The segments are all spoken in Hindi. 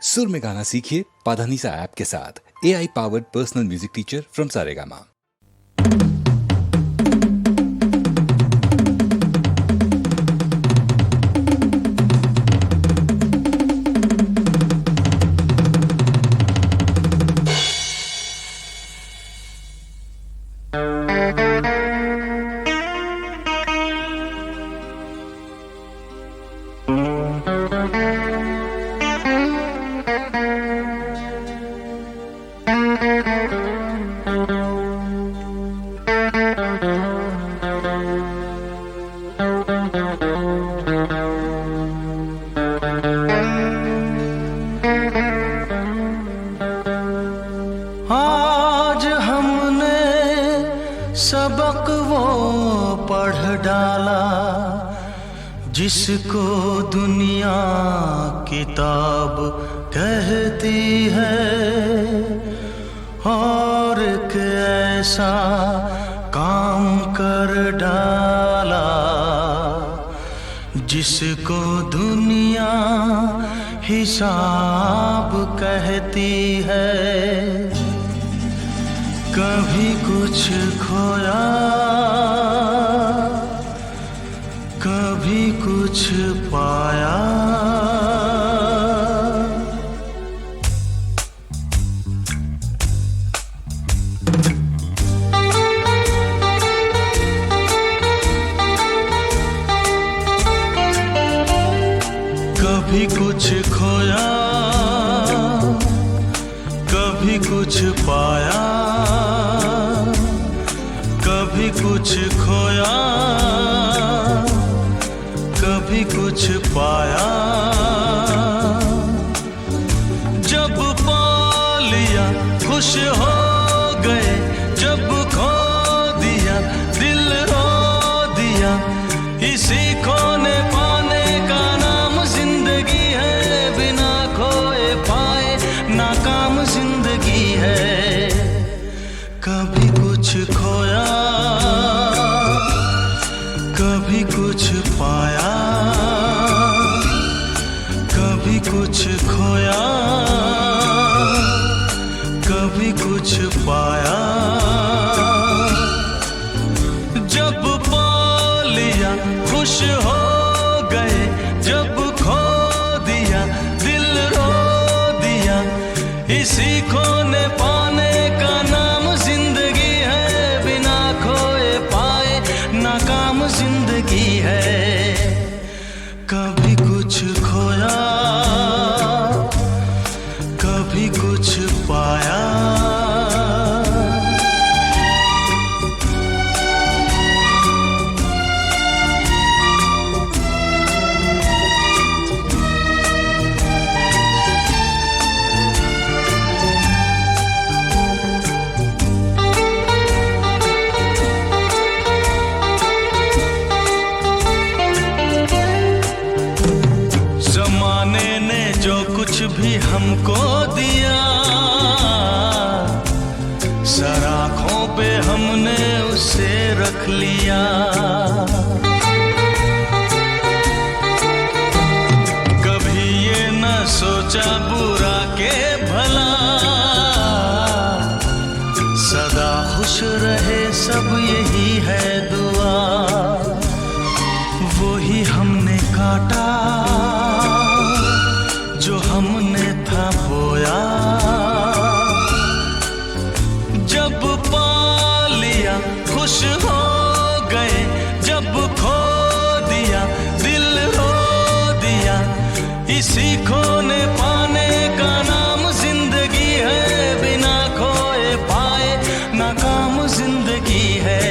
सुर में गाना सीखिए पाधानीसा ऐप के साथ। AI powered personal music teacher from Saregama. आज हमने सबक वो पढ़ डाला जिसको दुनिया किताब कहती है, और एक ऐसा काम कर डाला जिसको दुनिया हिसाब कहती है। कभी कुछ खोया, कभी कुछ पाया। कभी कुछ खोया, कभी कुछ पाया। कभी कुछ खोया, कभी कुछ पाया। जब पा लिया खुश हो गए, जब खो दिया दिल रो दिया। इसी खोने पाने का नाम जिंदगी है, बिना खोए पाए नाकाम जिंदगी है। कभी कुछ खोया, कभी कुछ पाया। कभी कुछ खोया, कभी कुछ पाया। जब पा लिया खुश हो गए, जब खो दिया दिल रो दिया। इसी खोने पाने का नाम जिंदगी है, बिना खोए पाए नाकाम जिंदगी है। कभी कुछ खोया, कभी कुछ पाया। जमाने ने जो कुछ भी हमको दिया, सर आँखों पे हमने उसे रख लिया। कभी ये न सोचा बुरा के भला, सदा खुश रहे सब यही है दुआ। वो ही हमने काटा जो हमने था बोया। जब पा लिया खुश हो गए, जब खो दिया दिल रो दिया। इसी खोने पाने का नाम जिंदगी है, बिना खोए पाए नाकाम जिंदगी है।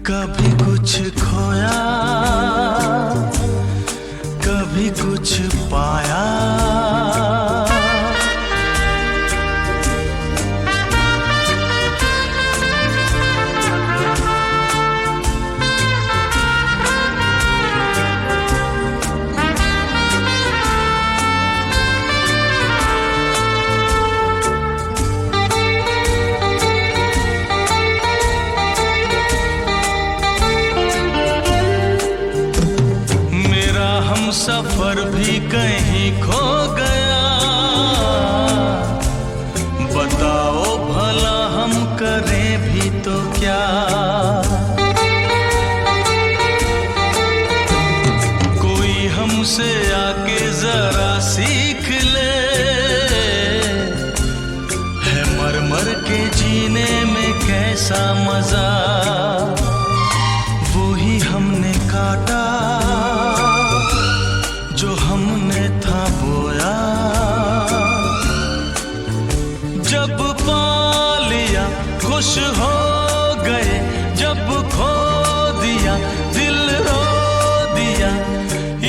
कभी कुछ खोया, कभी कुछ पाया। सीख ले, है मर मर के जीने में कैसा मजा, वो ही हमने काटा जो हमने था बोया। जब पा लिया खुश हो गए, जब खो दिया दिल रो दिया।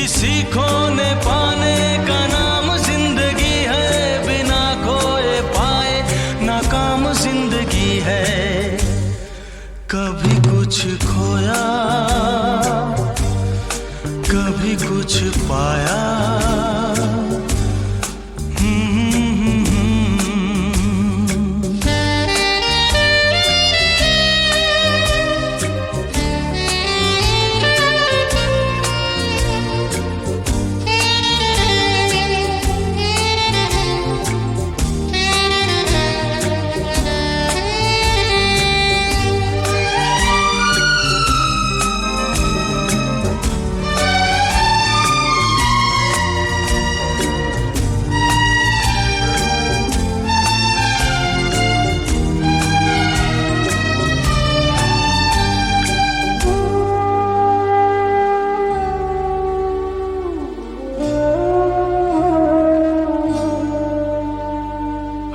इसी खोने पाने का नाम जिंदगी है, बिना खोए पाए नाकाम जिंदगी है। कभी कुछ खोया कभी कुछ पाया।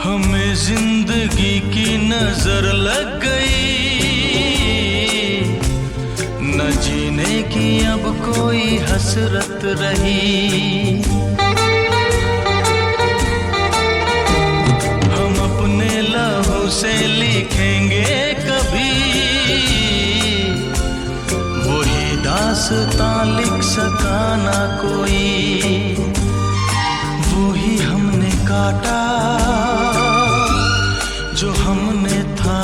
हमें जिंदगी की नजर लग गई, न जीने की अब कोई हसरत रही। हम अपने लहू से लिखेंगे कभी, वही दास्तां लिख सका ना कोई। वो ही हमने काटा जो हमने था